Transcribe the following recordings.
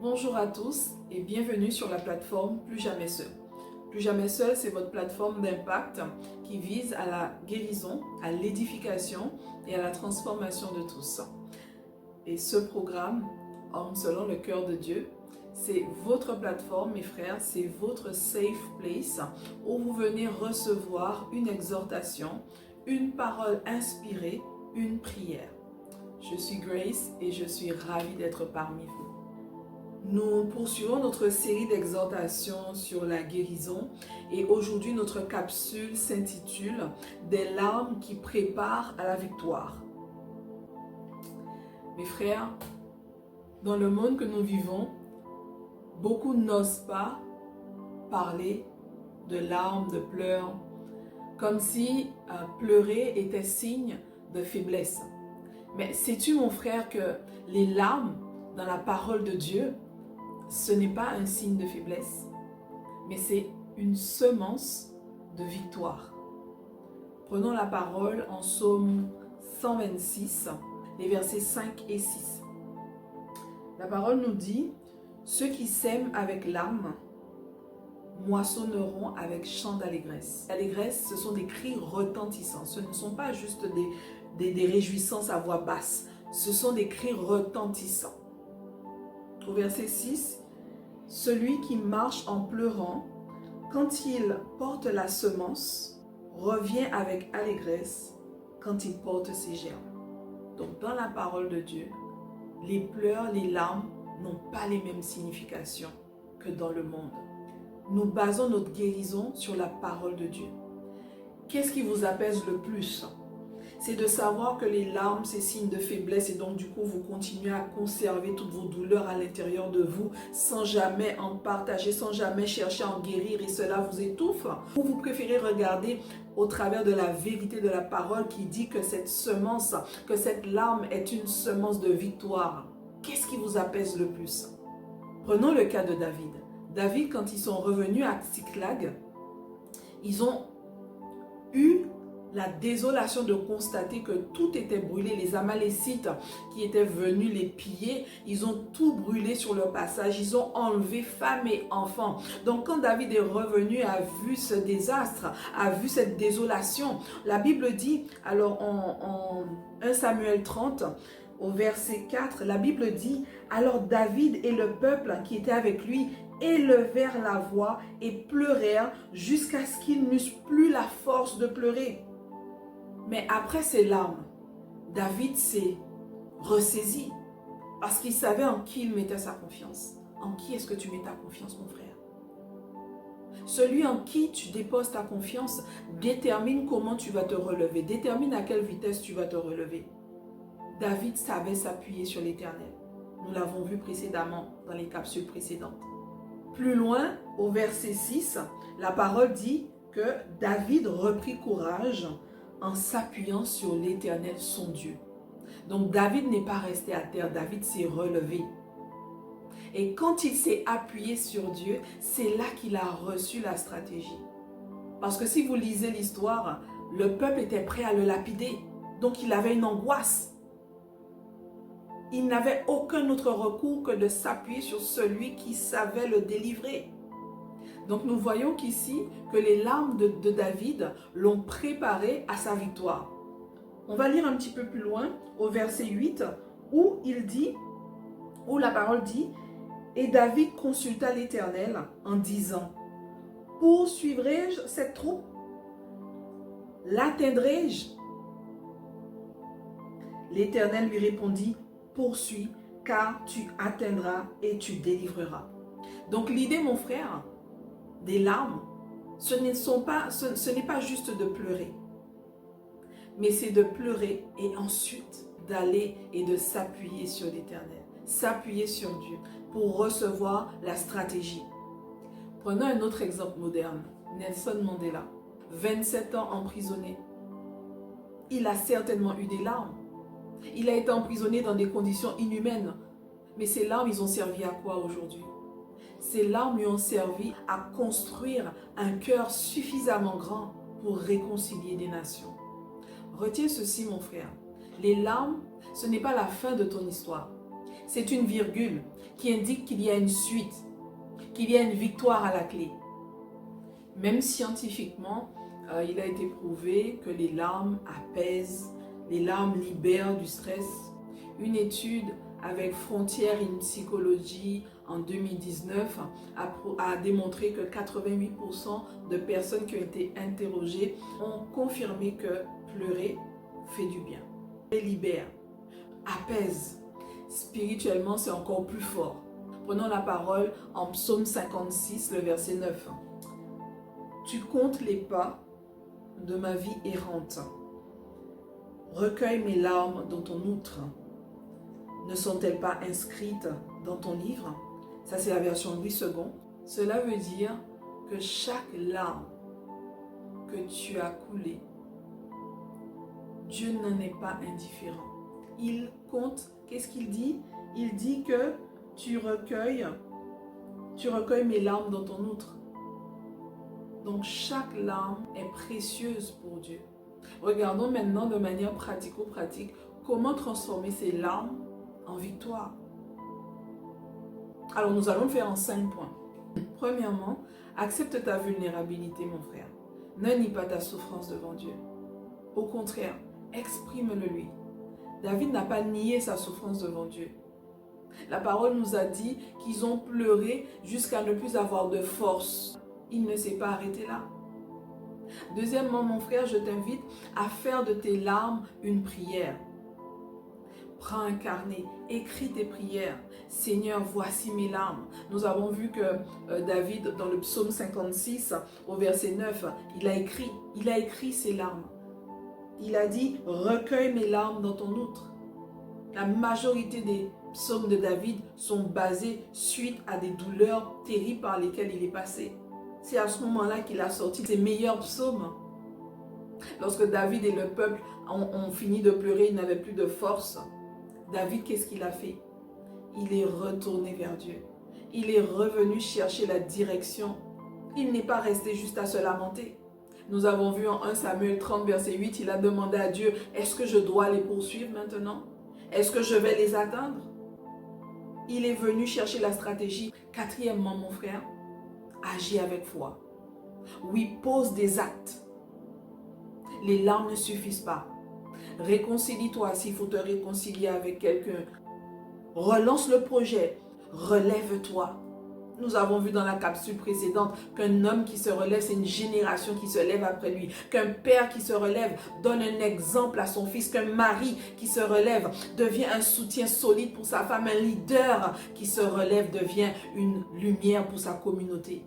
Bonjour à tous et bienvenue sur la plateforme Plus Jamais Seul. Plus Jamais Seul, c'est votre plateforme d'impact qui vise à la guérison, à l'édification et à la transformation de tous. Et ce programme, Homme selon le cœur de Dieu, c'est votre plateforme, mes frères, c'est votre safe place où vous venez recevoir une exhortation, une parole inspirée, une prière. Je suis Grace et je suis ravie d'être parmi vous. Nous poursuivons notre série d'exhortations sur la guérison et aujourd'hui notre capsule s'intitule « Des larmes qui préparent à la victoire ». Mes frères, dans le monde que nous vivons, beaucoup n'osent pas parler de larmes, de pleurs, comme si pleurer était signe de faiblesse. Mais sais-tu, mon frère, que les larmes dans la parole de Dieu, ce n'est pas un signe de faiblesse, mais c'est une semence de victoire. Prenons la parole en Psaume 126, les versets 5 et 6. La parole nous dit « Ceux qui sèment avec larmes moissonneront avec chant d'allégresse ». L'allégresse, ce sont des cris retentissants. Ce ne sont pas juste des réjouissances à voix basse. Ce sont des cris retentissants. Au verset 6, « Celui qui marche en pleurant, quand il porte la semence, revient avec allégresse quand il porte ses germes. » Donc dans la parole de Dieu, les pleurs, les larmes n'ont pas les mêmes significations que dans le monde. Nous basons notre guérison sur la parole de Dieu. Qu'est-ce qui vous apaise le plus? C'est de savoir que les larmes, c'est signe de faiblesse et donc du coup, vous continuez à conserver toutes vos douleurs à l'intérieur de vous sans jamais en partager, sans jamais chercher à en guérir et cela vous étouffe. Ou vous préférez regarder au travers de la vérité de la parole qui dit que cette semence, que cette larme est une semence de victoire. Qu'est-ce qui vous apaise le plus? Prenons le cas de David. David, quand ils sont revenus à Tsiklag, ils ont eu la désolation de constater que tout était brûlé. Les Amalécites qui étaient venus les piller, ils ont tout brûlé sur leur passage. Ils ont enlevé femmes et enfants. Donc quand David est revenu, a vu ce désastre, a vu cette désolation, la Bible dit, alors en 1 Samuel 30, au verset 4, la Bible dit, « Alors David et le peuple qui était avec lui élevèrent la voix et pleurèrent jusqu'à ce qu'ils n'eussent plus la force de pleurer. » Mais après ces larmes, David s'est ressaisi parce qu'il savait en qui il mettait sa confiance. En qui est-ce que tu mets ta confiance, mon frère? Celui en qui tu déposes ta confiance détermine comment tu vas te relever, détermine à quelle vitesse tu vas te relever. David savait s'appuyer sur l'Éternel. Nous l'avons vu précédemment dans les capsules précédentes. Plus loin, au verset 6, la parole dit que David reprit courage en s'appuyant sur l'Éternel, son Dieu. Donc David n'est pas resté à terre, David s'est relevé. Et quand il s'est appuyé sur Dieu, c'est là qu'il a reçu la stratégie. Parce que si vous lisez l'histoire, le peuple était prêt à le lapider. Donc il avait une angoisse. Il n'avait aucun autre recours que de s'appuyer sur celui qui savait le délivrer. Donc nous voyons qu'ici, que les larmes de David l'ont préparé à sa victoire. On va lire un petit peu plus loin, au verset 8, où la parole dit, « Et David consulta l'Éternel en disant, « Poursuivrai-je cette troupe? L'atteindrai-je? » L'Éternel lui répondit, « Poursuis, car tu atteindras et tu délivreras. » Donc l'idée, mon frère, des larmes, ce n'est pas juste de pleurer, mais c'est de pleurer et ensuite d'aller et de s'appuyer sur l'Éternel, s'appuyer sur Dieu pour recevoir la stratégie. Prenons un autre exemple moderne, Nelson Mandela, 27 ans emprisonné. Il a certainement eu des larmes. Il a été emprisonné dans des conditions inhumaines. Mais ces larmes, ils ont servi à quoi aujourd'hui? Ces larmes lui ont servi à construire un cœur suffisamment grand pour réconcilier des nations. Retiens ceci, mon frère. Les larmes, ce n'est pas la fin de ton histoire. C'est une virgule qui indique qu'il y a une suite, qu'il y a une victoire à la clé. Même scientifiquement, il a été prouvé que les larmes apaisent, les larmes libèrent du stress. Une étude avec Frontières in Psychologie en 2019 a démontré que 88% de personnes qui ont été interrogées ont confirmé que pleurer fait du bien. Libère, apaise. Spirituellement, c'est encore plus fort. Prenons la parole en Psaume 56, le verset 9. Tu comptes les pas de ma vie errante. Recueille mes larmes dans ton outre. Ne sont-elles pas inscrites dans ton livre? Ça, c'est la version Louis II. Cela veut dire que chaque larme que tu as coulée, Dieu n'en est pas indifférent. Il compte, qu'est-ce qu'il dit? Il dit que tu recueilles mes larmes dans ton outre. Donc chaque larme est précieuse pour Dieu. Regardons maintenant de manière pratico-pratique comment transformer ces larmes en victoire. Alors nous allons le faire en 5 points. Premièrement, accepte ta vulnérabilité, mon frère. Ne nie pas ta souffrance devant Dieu. Au contraire, exprime-le lui. David n'a pas nié sa souffrance devant Dieu. La parole nous a dit qu'ils ont pleuré jusqu'à ne plus avoir de force. Il ne s'est pas arrêté là. Deuxièmement, mon frère, je t'invite à faire de tes larmes une prière. Prends un carnet, écris tes prières. Seigneur, voici mes larmes. Nous avons vu que David, dans le psaume 56, au verset 9, il a écrit ses larmes. Il a dit, recueille mes larmes dans ton outre. La majorité des psaumes de David sont basés suite à des douleurs terribles par lesquelles il est passé. C'est à ce moment-là qu'il a sorti ses meilleurs psaumes. Lorsque David et le peuple ont fini de pleurer, ils n'avaient plus de force. David, qu'est-ce qu'il a fait? Il est retourné vers Dieu. Il est revenu chercher la direction. Il n'est pas resté juste à se lamenter. Nous avons vu en 1 Samuel 30, verset 8, il a demandé à Dieu, est-ce que je dois les poursuivre maintenant? Est-ce que je vais les atteindre? Il est venu chercher la stratégie. Quatrièmement, mon frère, agis avec foi. Oui, pose des actes. Les larmes ne suffisent pas. Réconcilie-toi s'il faut te réconcilier avec quelqu'un. Relance le projet. Relève-toi. Nous avons vu dans la capsule précédente qu'un homme qui se relève, c'est une génération qui se lève après lui. Qu'un père qui se relève donne un exemple à son fils. Qu'un mari qui se relève devient un soutien solide pour sa femme. Un leader qui se relève devient une lumière pour sa communauté.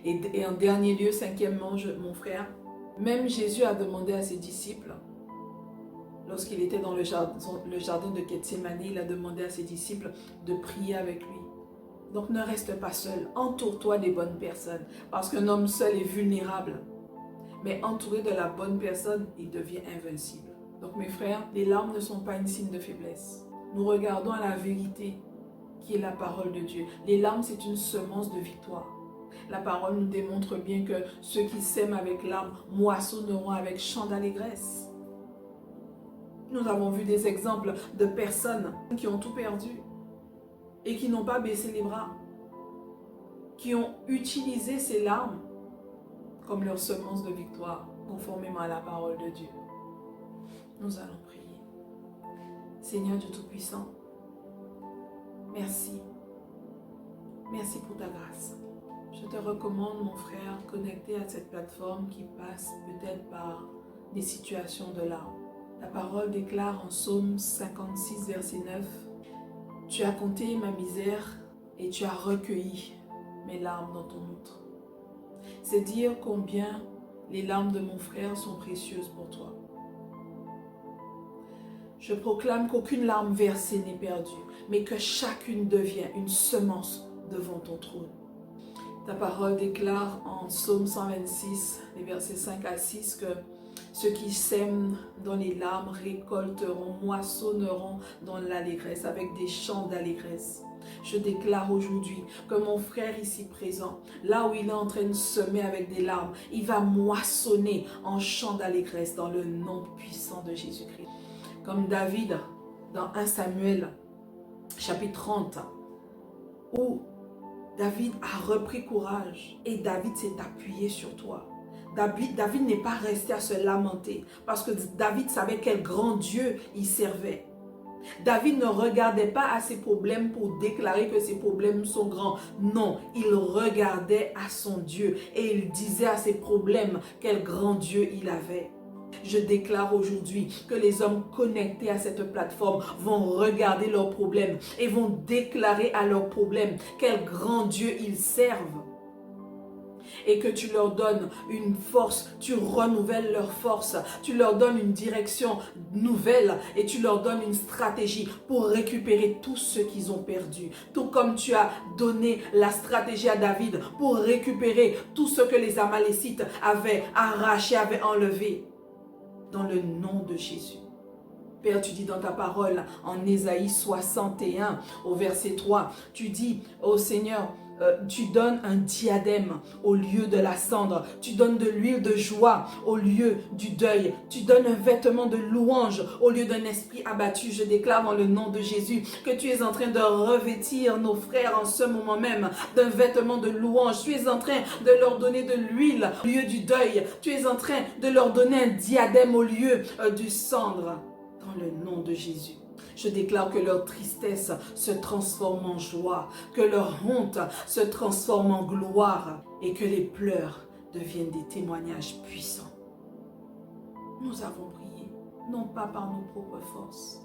Et en dernier lieu, cinquièmement, mon frère, même Jésus a demandé à ses disciples, lorsqu'il était dans le jardin de Gethsémani, il a demandé à ses disciples de prier avec lui. Donc ne reste pas seul, entoure-toi des bonnes personnes, parce qu'un homme seul est vulnérable. Mais entouré de la bonne personne, il devient invincible. Donc mes frères, les larmes ne sont pas un signe de faiblesse. Nous regardons à la vérité qui est la parole de Dieu. Les larmes, c'est une semence de victoire. La parole nous démontre bien que ceux qui sèment avec larmes moissonneront avec chant d'allégresse. Nous avons vu des exemples de personnes qui ont tout perdu et qui n'ont pas baissé les bras, qui ont utilisé ces larmes comme leur semence de victoire, conformément à la parole de Dieu. Nous allons prier. Seigneur Dieu Tout-Puissant, merci. Merci pour ta grâce. Je te recommande, mon frère, connecté à cette plateforme qui passe peut-être par des situations de larmes. La parole déclare en Psaume 56, verset 9, « Tu as compté ma misère et tu as recueilli mes larmes dans ton outre. » C'est dire combien les larmes de mon frère sont précieuses pour toi. Je proclame qu'aucune larme versée n'est perdue, mais que chacune devient une semence devant ton trône. Ta parole déclare en Psaume 126, les versets 5 à 6, que ceux qui sèment dans les larmes récolteront, moissonneront dans l'allégresse, avec des chants d'allégresse. Je déclare aujourd'hui que mon frère ici présent, là où il est en train de semer avec des larmes, il va moissonner en chants d'allégresse dans le nom puissant de Jésus-Christ. Comme David, dans 1 Samuel chapitre 30, où David a repris courage et David s'est appuyé sur toi. David n'est pas resté à se lamenter parce que David savait quel grand Dieu il servait. David ne regardait pas à ses problèmes pour déclarer que ses problèmes sont grands. Non, il regardait à son Dieu et il disait à ses problèmes quel grand Dieu il avait. Je déclare aujourd'hui que les hommes connectés à cette plateforme vont regarder leurs problèmes et vont déclarer à leurs problèmes quel grand Dieu ils servent. Et que tu leur donnes une force, tu renouvelles leur force, tu leur donnes une direction nouvelle et tu leur donnes une stratégie pour récupérer tout ce qu'ils ont perdu. Tout comme tu as donné la stratégie à David pour récupérer tout ce que les Amalécites avaient arraché, avaient enlevé. Dans le nom de Jésus. Père, tu dis dans ta parole en Ésaïe 61 au verset 3, tu dis, ô Seigneur, tu donnes un diadème au lieu de la cendre, tu donnes de l'huile de joie au lieu du deuil, tu donnes un vêtement de louange au lieu d'un esprit abattu. Je déclare dans le nom de Jésus que tu es en train de revêtir nos frères en ce moment même d'un vêtement de louange. Tu es en train de leur donner de l'huile au lieu du deuil. Tu es en train de leur donner un diadème au lieu du cendre. Dans le nom de Jésus. Je déclare que leur tristesse se transforme en joie, que leur honte se transforme en gloire et que les pleurs deviennent des témoignages puissants. Nous avons prié, non pas par nos propres forces,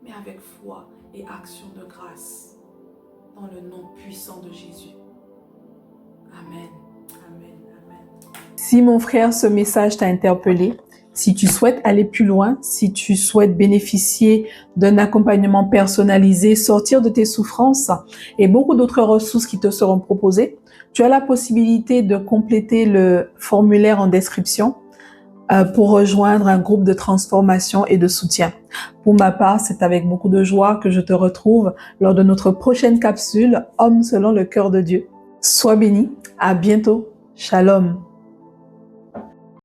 mais avec foi et action de grâce, dans le nom puissant de Jésus. Amen, amen, amen. Si mon frère, ce message t'a interpellé, si tu souhaites aller plus loin, si tu souhaites bénéficier d'un accompagnement personnalisé, sortir de tes souffrances et beaucoup d'autres ressources qui te seront proposées, tu as la possibilité de compléter le formulaire en description pour rejoindre un groupe de transformation et de soutien. Pour ma part, c'est avec beaucoup de joie que je te retrouve lors de notre prochaine capsule Homme selon le cœur de Dieu. Sois béni, à bientôt, shalom.